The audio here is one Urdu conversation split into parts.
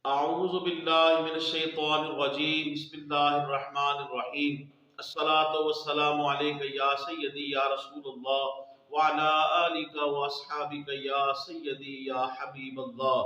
اعوذ باللہ من الشیطان الرجیم بسم اللہ الرحمن الرحیم الصلاة والسلام علیک یا سیدی یا رسول اللہ وعلا آلک واصحابک یا سیدی یا حبیب اللہ۔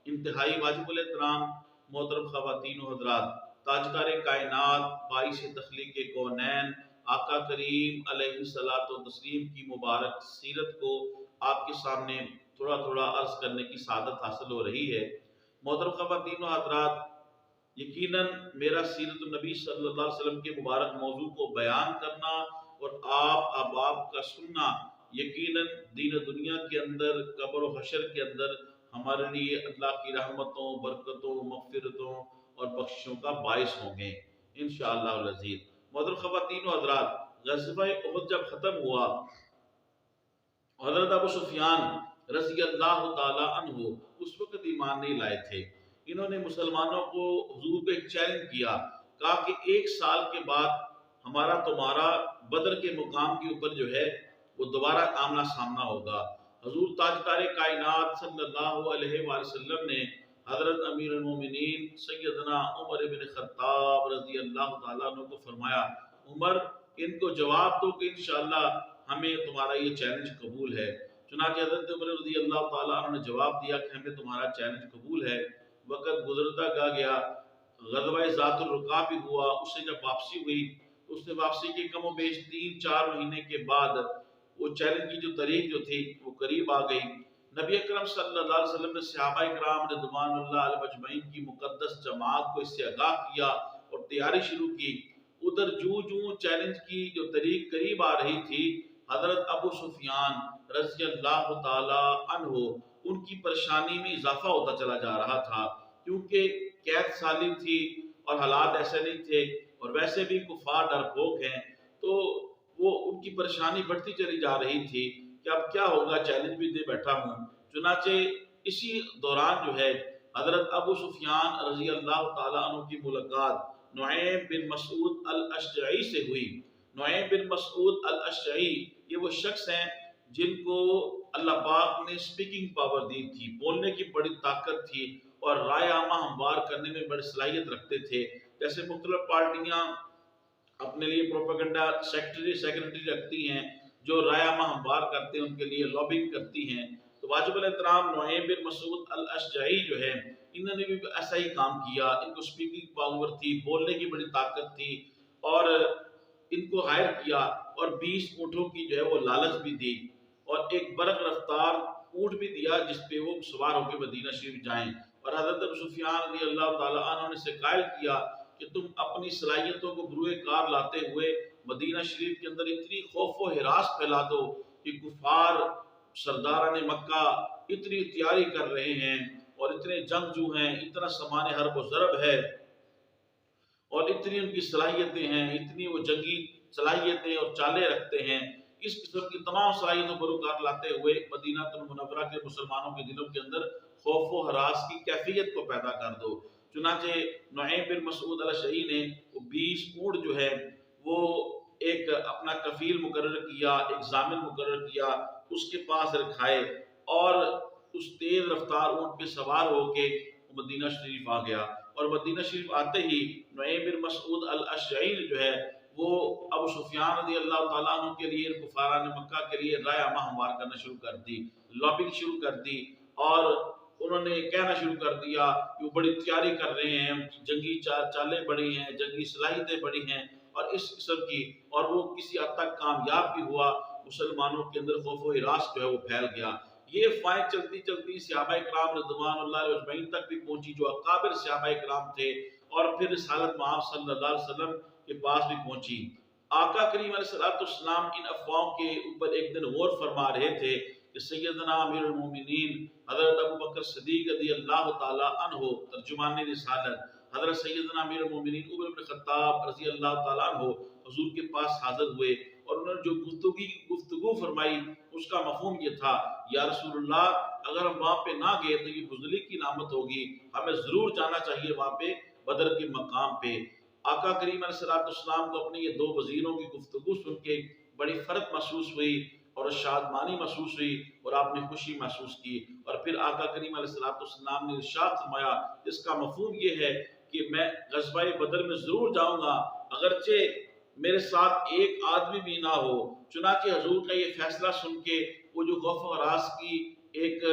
انتہائی واجب الاحترام محترم خواتین و حضرات، تاجدار کائنات باعث تخلیق کونین آقا کریم علیہ الصلوۃ والتسلیم کی مبارک سیرت کو آپ کے سامنے تھوڑا تھوڑا عرض کرنے کی سعادت حاصل ہو رہی ہے۔ محترم خواتین و حضرات، یقیناً میرا سیرت النبی صلی اللہ علیہ وسلم کے مبارک موضوع کو بیان کرنا اور آپ احباب کا سننا یقیناً دین و دنیا کے اندر، قبر و حشر کے اندر ہمارے لیے اللہ کی رحمتوں، برکتوں، مغفرتوں اور بخششوں کا باعث ہوں گے انشاءاللہ العزیز۔ محترم خواتین و حضرات، غزوہ احد جب ختم ہوا، حضرت ابو سفیان رضی اللہ تعالی عنہ اس وقت ایمان نہیں لائے تھے۔ انہوں نے مسلمانوں کو حضور کو ایک چیلنج کیا، کہا کہ ایک سال کے بعد ہمارا تمہارا بدر کے مقام کے اوپر جو ہے وہ دوبارہ آمنا سامنا ہوگا۔ حضور تاجدار کائنات صلی اللہ علیہ وآلہ وسلم نے حضرت امیر المومنین سیدنا عمر بن خطاب رضی اللہ تعالیٰ عنہ کو فرمایا، عمر ان کو جواب دو کہ انشاءاللہ ہمیں تمہارا یہ چیلنج قبول ہے۔ چنانچہ حضرت عمر رضی اللہ تعالیٰ عنہ نے جواب دیا کہ ہمیں تمہارا چیلنج قبول ہے۔ وقت گزرتا گیا، غزوہ ذات الرقاع بھی ہوا، اس سے جب واپسی ہوئی، اس سے واپسی کے کم و بیش 3-4 مہینے کے بعد وہ چیلنج کی جو تاریخ جو تھی وہ قریب آ گئی۔ نبی اکرم صلی اللہ علیہ وسلم نے صحابہ کرام رضوان اللہ علیہ اجمعین کی مقدس جماعت کو اس سے آگاہ کیا اور تیاری شروع کی۔ ادھر جو چیلنج کی جو تاریخ قریب آ رہی تھی، حضرت ابو سفیان رضی اللہ تعالی عنہ ان کی پریشانی میں اضافہ ہوتا چلا جا رہا تھا، کیونکہ قید سالی تھی اور حالات ایسے نہیں تھے، اور ویسے بھی کفار ڈرپوک ہیں، تو وہ ان کی پریشانی بڑھتی چلی جا رہی تھی کہ اب کیا ہوگا، چیلنج بھی دے بیٹھا ہوں۔ چنانچہ اسی دوران جو ہے حضرت ابو سفیان رضی اللہ تعالیٰ عنہ کی ملاقات نعیم بن مسعود الاشجعی سے ہوئی۔ نعیم بن مسعود الاشجعی یہ وہ شخص ہیں جن کو اللہ پاک نے سپیکنگ پاور دی تھی، بولنے کی بڑی طاقت تھی اور رائے عامہ ہموار کرنے میں بڑی صلاحیت رکھتے تھے۔ جیسے مختلف پارٹیاں اپنے لیے پروپیگنڈا سیکرٹری رکھتی ہیں جو رائے عامہ ہموار کرتے ہیں، ان کے لیے لابنگ کرتی ہیں۔ تو واجب الاحترام نعیم بن مسعود الاشجعی جو ہے، انہوں نے بھی ایسا ہی کام کیا۔ ان کو سپیکنگ پاور تھی، بولنے کی بڑی طاقت تھی، اور ان کو ہائر کیا اور 20 اونٹوں کی جو ہے وہ لالچ بھی دی، اور ایک برق رفتار اونٹ بھی دیا جس پہ وہ سوار ہو کے مدینہ شریف جائیں۔ اور حضرت ابو سفیان رضی اللہ تعالیٰ عنہ نے سے قائل کیا کہ تم اپنی صلاحیتوں کو بروئے کار لاتے ہوئے مدینہ شریف کے اندر اتنی خوف و ہراس پھیلا دو کہ کفار سرداران مکہ اتنی تیاری کر رہے ہیں اور اتنے جنگجو ہیں، اتنا سامان حرب و ضرب ہے اور اتنی ان کی صلاحیتیں ہیں، اتنی وہ جنگی صلاحیتیں اور چالیں رکھتے ہیں، اس قسم کی تمام صلاحیتوں پر کار لاتے ہوئے مدینہ المنورہ کے مسلمانوں کے دلوں کے اندر خوف و ہراس کی کیفیت کو پیدا کر دو۔ چنانچہ نعیم بن مسعود الاشعری نے وہ 20 اونٹ جو ہے وہ ایک اپنا کفیل مقرر کیا، ایک ضامن مقرر کیا، اس کے پاس رکھائے، اور اس تیز رفتار اونٹ پہ سوار ہو کے مدینہ شریف آ گیا۔ اور مدینہ شریف آتے ہی نعیم بن مسعود الاشعری جو ہے وہ ابو سفیان رضی اللہ تعالیٰ عنہ کے لیے، کفاران مکہ کے لیے رائے عامہ ہموار کرنا شروع کر دی، لابنگ شروع کر دی، اور انہوں نے کہنا شروع کر دیا کہ وہ بڑی تیاری کر رہے ہیں، جنگی چالیں بڑی ہیں، جنگی صلاحیتیں بڑی ہیں، اور اس قسم کی، اور وہ کسی حد تک کامیاب بھی ہوا۔ مسلمانوں کے اندر خوف و ہراس جو ہے وہ پھیل گیا۔ یہ افواہیں چلتی چلتی صحابہ کرام رضوان اللہ علیہ اجمعین تک بھی پہنچی، جو اکابر صحابہ کرام تھے، اور پھر رسالت مآب صلی اللہ علیہ وسلم کے پاس بھی پہنچی۔ آقا کریم علیہ السلام ان افواہوں کے اوپر ایک دن غور فرما رہے تھے کہ سیدنا امیر المومنین حضرت ابو بکر صدیق رضی اللہ تعالی عنہ ترجمان رسالت، حضرت سیدنا امیر المومنین عمر بن خطاب رضی اللہ تعالی عنہ حضور کے پاس حاضر ہوئے، اور انہوں نے جو گفتگو فرمائی اس کا مفہوم یہ تھا، یا رسول اللہ اگر ہم وہاں پہ نہ گئے تو یہ بزدلی کی علامت ہوگی، ہمیں ضرور جانا چاہیے وہاں پہ بدر کے مقام پہ۔ آقا کریم علیہ السلام کو اپنے یہ 2 وزیروں کی گفتگو سن کے بڑی فرحت محسوس ہوئی، اور شادمانی محسوس ہوئی اور آپ نے خوشی محسوس کی۔ اور پھر آقا کریم علیہ الصلوۃ والسلام نے ارشاد فرمایا، اس کا مفہوم یہ ہے کہ میں غزوہ بدر میں ضرور جاؤں گا اگرچہ میرے ساتھ ایک آدمی بھی نہ ہو۔ چنانچہ حضور کا یہ فیصلہ سن کے وہ جو خوف و ہراس کی ایک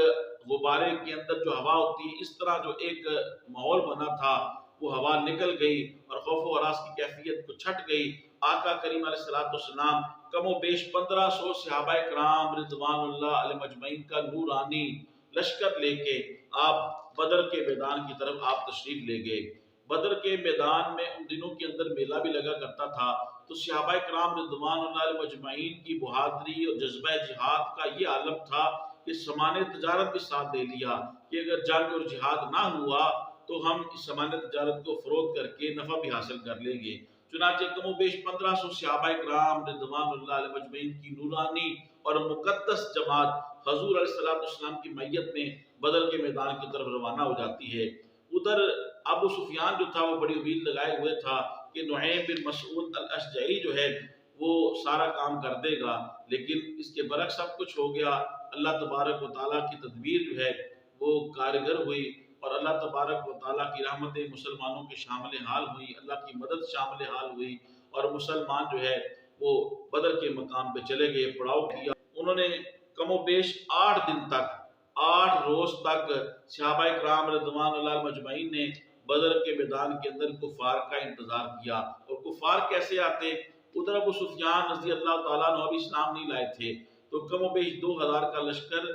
غبارے کے اندر جو ہوا ہوتی ہے، اس طرح جو ایک ماحول بنا تھا، وہ ہوا نکل گئی اور خوف و ہراس کی کیفیت کو چھٹ گئی۔ آقا کریم علیہ الصلوۃ والسلام کم و بیش 1500 صحابہ کرام رضوان اللہ علیہ مجمعین کا نورانی لشکر لے کے آپ بدر کے میدان کی طرف آپ تشریف لے گئے۔ بدر کے میدان میں ان دنوں کے اندر میلہ بھی لگا کرتا تھا، تو صحابہ کرام رضوان اللہ علیہ مجمعین کی بہادری اور جذبہ جہاد کا یہ عالم تھا کہ سامان تجارت بھی ساتھ لے لیا کہ اگر جنگ اور جہاد نہ ہوا تو ہم اس سامان تجارت کو فروخت کر کے نفع بھی حاصل کر لیں گے۔ چنانچہ کم و بیش 1500 صحابہ کرام رضوان اللہ علیہ مجمعین کی نورانی اور مقدس جماعت حضور علیہ الصلوۃ والسلام کی میت میں بدر کے میدان کی طرف روانہ ہو جاتی ہے۔ ادھر ابو سفیان جو تھا وہ بڑی امید لگائے ہوئے تھا کہ نعیم بن مسعود الاشجعی جو ہے وہ سارا کام کر دے گا، لیکن اس کے برعکس سب کچھ ہو گیا۔ اللہ تبارک و تعالیٰ کی تدبیر جو ہے وہ کارگر ہوئی اور اللہ تبارک و تعالیٰ کی رحمتیں مسلمانوں کے شامل حال ہوئی، اللہ کی مدد شامل حال ہوئی اور مسلمان جو ہے وہ بدر کے مقام پہ چلے گئے، پڑاؤ کیا۔ انہوں نے کم و بیش 8 دن تک 8 روز تک صحابہ کرام رضوان اللہ مجمعین نے بدر کے میدان کے اندر کفار کا انتظار کیا۔ اور کفار کیسے آتے؟ ادھر ابو سفیان رضی اللہ تعالیٰ عنہ ابھی اسلام نہیں لائے تھے، تو کم و بیش 2000 کا لشکر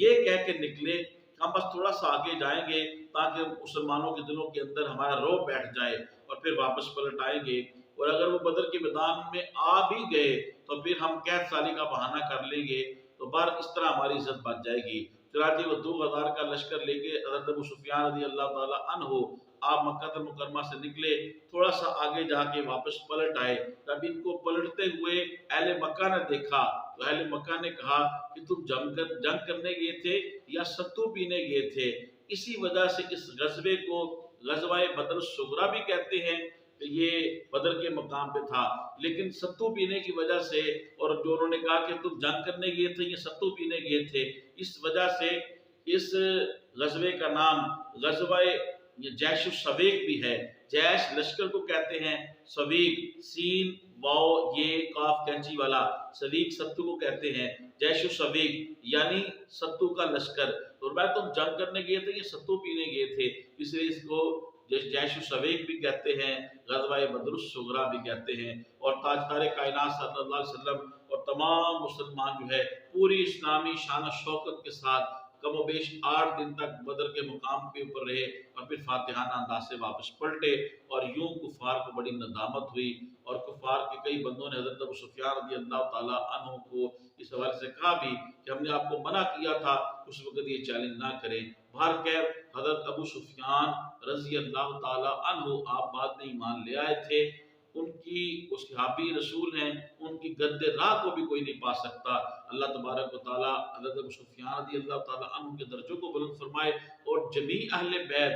یہ کہہ کے نکلے ہم بس تھوڑا سا آگے جائیں گے تاکہ مسلمانوں کے دلوں کے اندر ہمارا روب بیٹھ جائے اور پھر واپس پلٹ آئیں گے، اور اگر وہ بدر کے میدان میں آ بھی گئے تو پھر ہم قید سالی کا بہانہ کر لیں گے، تو بار اس طرح ہماری عزت بچ جائے گی۔ چنانچہ وہ 2000 کا لشکر لے کے حضرت ابو سفیان رضی اللہ تعالیٰ عنہ آپ مکہ المکرمہ سے نکلے، تھوڑا سا آگے جا کے واپس پلٹ آئے۔ جب ان کو پلٹتے ہوئے اہل مکہ نے دیکھا تو اہل مکہ نے کہا کہ تم جنگ کرنے گئے تھے یا ستو پینے گئے تھے؟ اسی وجہ سے اس غزوے کو غزوہ بدر الصغریٰ بھی کہتے ہیں کہ یہ بدر کے مقام پہ تھا، لیکن ستو پینے کی وجہ سے، اور جو انہوں نے کہا کہ تم جنگ کرنے گئے تھے یہ ستو پینے گئے تھے، اس وجہ سے اس غزوے کا نام غزوہ جیش السویق بھی ہے۔ جیش لشکر کو کہتے ہیں، سویق سین واو یہ کاف کینچی والا، سویق ستو کو کہتے ہیں، جیش السویق یعنی ستو کا لشکر۔ اور میں تم جنگ کرنے گئے تھے یہ ستو پینے گئے تھے، اس لیے اس کو جیش السویق بھی کہتے ہیں، غزوہ بدر الصغریٰ بھی کہتے ہیں۔ اور تاجدار کائنات صلی اللہ علیہ وسلم اور تمام مسلمان جو ہے پوری اسلامی شان و شوکت کے ساتھ کم و بیش 8 دن تک بدر کے مقام کے اوپر رہے اور پھر فاتحانہ انداز سے واپس پلٹے، اور یوں کفار کو بڑی ندامت ہوئی، اور کفار کے کئی بندوں نے حضرت ابو سفیان رضی اللہ تعالیٰ عنہ کو اس حوالے سے کہا بھی کہ ہم نے آپ کو منع کیا تھا اس وقت یہ چیلنج نہ کریں۔ بہرکیف حضرت ابو سفیان رضی اللہ تعالیٰ عنہ آپ بعد میں ایمان لے آئے تھے، ان کی اس صحابی رسول ہیں، ان کی گد راہ کو بھی کوئی نہیں پا سکتا۔ اللہ تبارک و تعالیٰ حضرت ابو سفیان رضی اللہ تعالیٰ عنہ کے درجوں کو بلند فرمائے، اور جمیع اہل بیت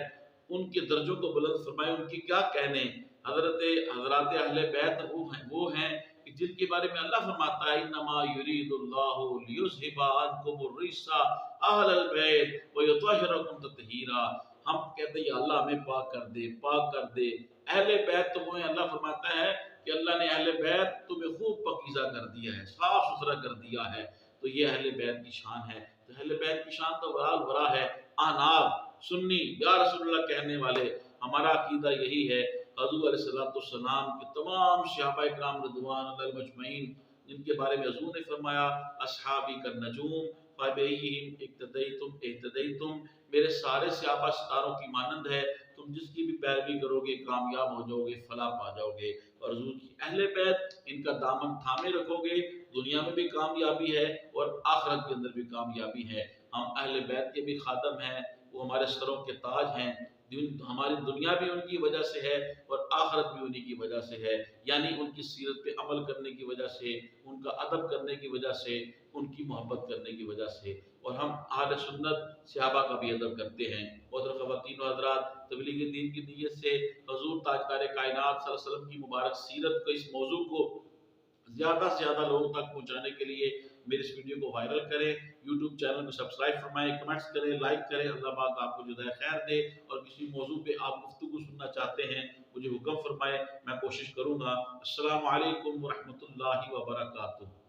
ان کے درجوں کو بلند فرمائے۔ ان کی کیا کہنے، حضرات اہل بیت وہ ہیں کہ جن کے بارے میں اللہ فرماتا ہے انما یرید اللہ لیذھب عنکم الرجس اہل البیت ویطہرکم تطہیرا۔ ہم کہتے ہیں یا اللہ ہمیں پاک کر دے، پاک کر دے۔ اہل بیت تو وہ ہیں، اللہ فرماتا ہے کہ اللہ نے اہل بیت تمہیں خوب پاکیزہ کر دیا ہے، صاف ستھرا کر دیا ہے، تو یہ اہل بیت کی شان ہے۔ تو اہل بیت کی شان تو ورا ہے۔ احناف سنی یا رسول اللہ کہنے والے، ہمارا عقیدہ یہی ہے، حضور علیہ الصلوۃ والسلام کے تمام صحابہ کرام رضوان اللہ مجمعین جن کے بارے میں حضور نے فرمایا اصحابی کالنجوم فبایہم اقتدیتم اہتدیتم، میرے سارے صحابہ ستاروں کی مانند ہے، تم جس کی بھی پیروی کرو گے کامیاب ہو جاؤ گے، فلاح پا جاؤ گے۔ اور حضور کی اہل بیت ان کا دامن تھامے رکھو گے، دنیا میں بھی کامیابی ہے اور آخرت کے اندر بھی کامیابی ہے۔ ہم اہل بیت کے بھی خادم ہیں، وہ ہمارے سروں کے تاج ہیں، ہماری دنیا بھی ان کی وجہ سے ہے اور آخرت بھی انہی کی وجہ سے ہے، یعنی ان کی سیرت پہ عمل کرنے کی وجہ سے، ان کا ادب کرنے کی وجہ سے، ان کی محبت کرنے کی وجہ سے۔ اور ہم اہل سنت صحابہ کا بھی ادب کرتے ہیں۔ محترم خواتین و حضرات، تبلیغ دین کی نیت سے حضور تاجدار کائنات صلی اللہ علیہ وسلم کی مبارک سیرت کو، اس موضوع کو زیادہ سے زیادہ لوگوں تک پہنچانے کے لیے میرے اس ویڈیو کو وائرل کریں، یوٹیوب چینل کو سبسکرائب فرمائیں، کمنٹس کریں، لائک کریں۔ اللہ پاک آپ کو جزائے خیر دے، اور کسی موضوع پہ آپ گفتگو سننا چاہتے ہیں مجھے حکم فرمائے، میں کوشش کروں گا۔ السلام علیکم ورحمۃ اللہ وبرکاتہ۔